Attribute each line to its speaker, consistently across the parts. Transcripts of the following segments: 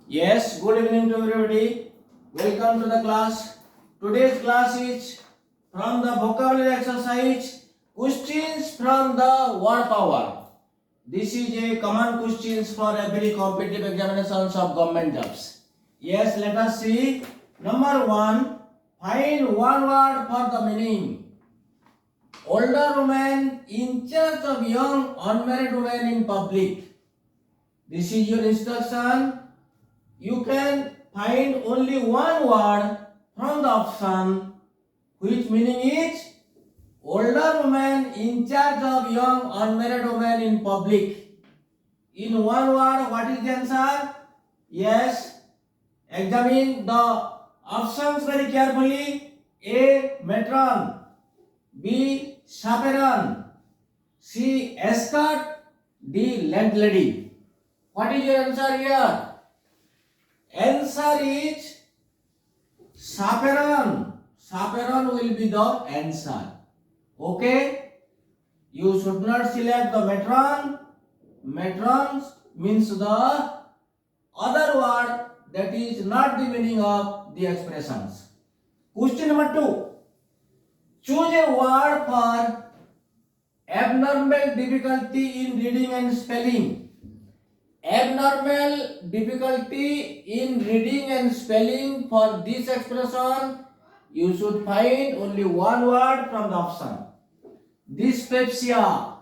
Speaker 1: Yes, good evening to everybody. Welcome to the class. Today's class is from the vocabulary exercise questions from the word power. This is a common questions for every competitive examinations of government jobs. Yes, let us see. Number 1, find one word for the meaning. Older woman in charge of young unmarried women in public. This is your instruction. You can find only one word from the option which meaning is older woman in charge of young unmarried women in public. In one word, what is the answer? Yes, examine the options very carefully. A. Matron. B. Chaperone. C. Escort. D. Landlady. What is your answer here? Answer is chaperone. Chaperone will be the answer. Okay? You should not select the matron. Matron means the other word that is not the meaning of the expressions. Question number 2. Choose a word for abnormal difficulty in reading and spelling. Abnormal difficulty in reading and spelling, for this expression you should find only one word from the option. Dyspepsia,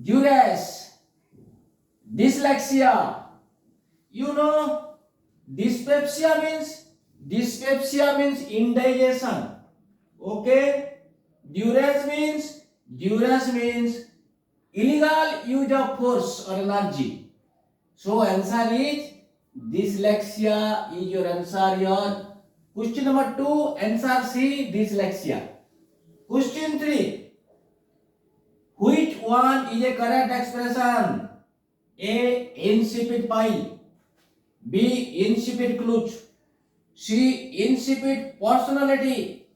Speaker 1: duress, dyslexia. You know dyspepsia means indigestion. Okay? Duress means illegal use of force or energy. So answer is dyslexia is your answer here. Question number 2, answer C, dyslexia. Question 3, which one is a correct expression? A. Insipid pile. B. Insipid clutch. C. Insipid personality.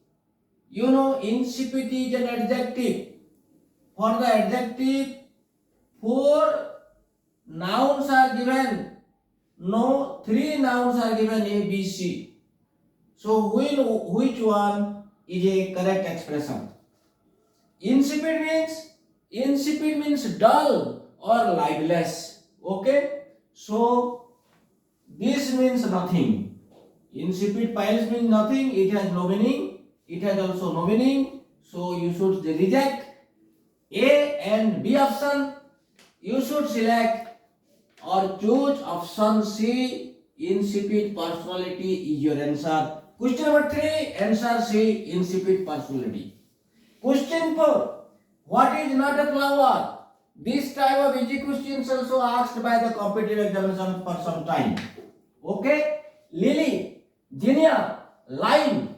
Speaker 1: You know insipid is an adjective. For the adjective, 4 nouns are given. No, 3 nouns are given A, B, C. So which one is a correct expression? Insipid means dull or lifeless. Okay? So this means nothing. Insipid piles means nothing. It has no meaning. It has also no meaning. So you should reject A and B option. You should select or choose option C, insipid personality is your answer. Question number 3, answer C, insipid personality. Question 4, what is not a flower? This type of easy questions also asked by the competitive examination for some time. Okay? Lily, zinnia, lime.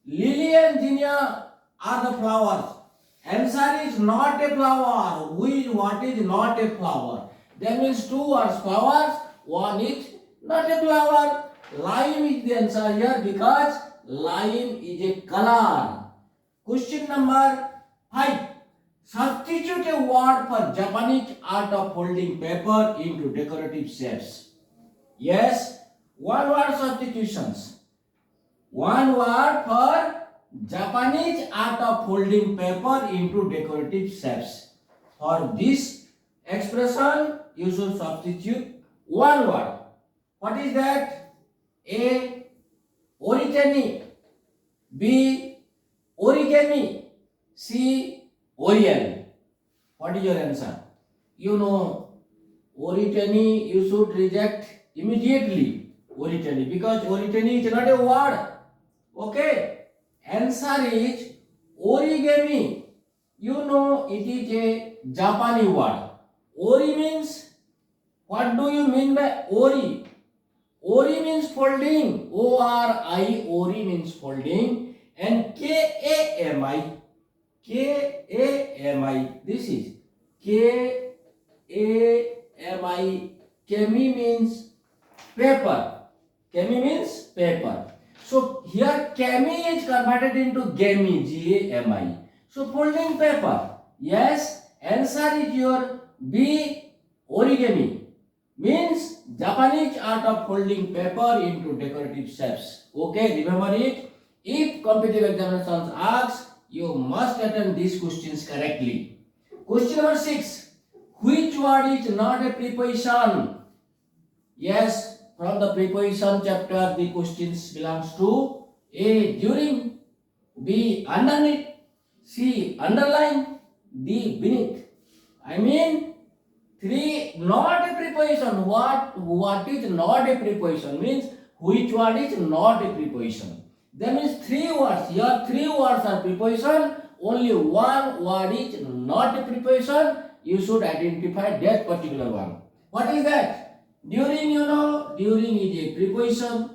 Speaker 1: Lily and zinnia are the flowers. Answer is not a flower. What is not a flower? That means 2 are flowers, 1 is not a flower. Lime is the answer here because lime is a color. Question number 5. Substitute a word for Japanese art of folding paper into decorative shapes. Yes, one word substitutions. One word for Japanese art of folding paper into decorative shapes. For this expression, you should substitute one word. What is that? A. Origami. B. Origami. C. Oriel. What is your answer? You know, origami you should reject immediately. Origami, because origami is not a word. Okay? Answer is origami. You know it is a Japanese word. Ori means, what do you mean by ori? Ori means folding. O-R-I, ori means folding. And K-A-M-I. K-A-M-I. This is K-A-M-I. Kemi means paper. Kemi means paper. So here kemi is converted into gami. G-A-M-I. So folding paper. Yes, answer is your B. Origami. means Japanese art of folding paper into decorative shapes. Okay, remember it. If competitive examinations asks, you must attend these questions correctly. Question number 6. Which word is not a preposition? Yes, from the preposition chapter, the questions belongs to A. During, B. Underneath, C. Underline, D. Beneath. I mean, 3. Not a preposition. What is not a preposition? Means which word is not a preposition. That means 3 words. Here 3 words are preposition. Only one word is not a preposition. You should identify that particular one. What is that? During, during is a preposition.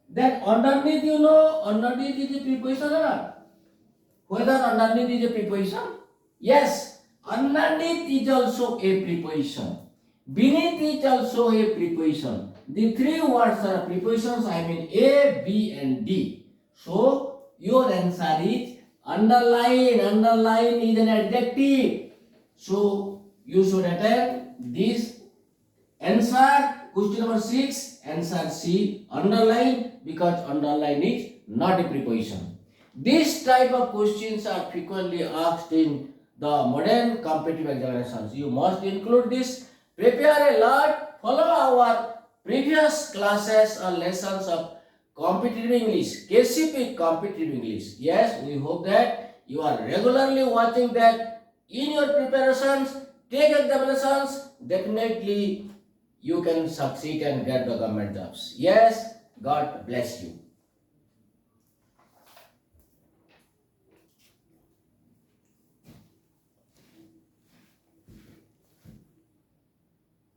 Speaker 1: Then underneath, underneath is a preposition or not? Whether underneath is a preposition? Yes, underneath is also a preposition. Beneath is also a preposition. The 3 words are prepositions, I mean A, B and D. So, your answer is underline. Underline is an adjective. So, you should attend this answer. Question number 6, answer C, underline, because underline is not a preposition. This type of questions are frequently asked in the modern competitive examinations. You must include this. Prepare a lot. Follow our previous classes or lessons of competitive English, KCP competitive English. Yes, we hope that you are regularly watching that in your preparations. Take examinations. Definitely you can succeed and get the government jobs. Yes, God bless you.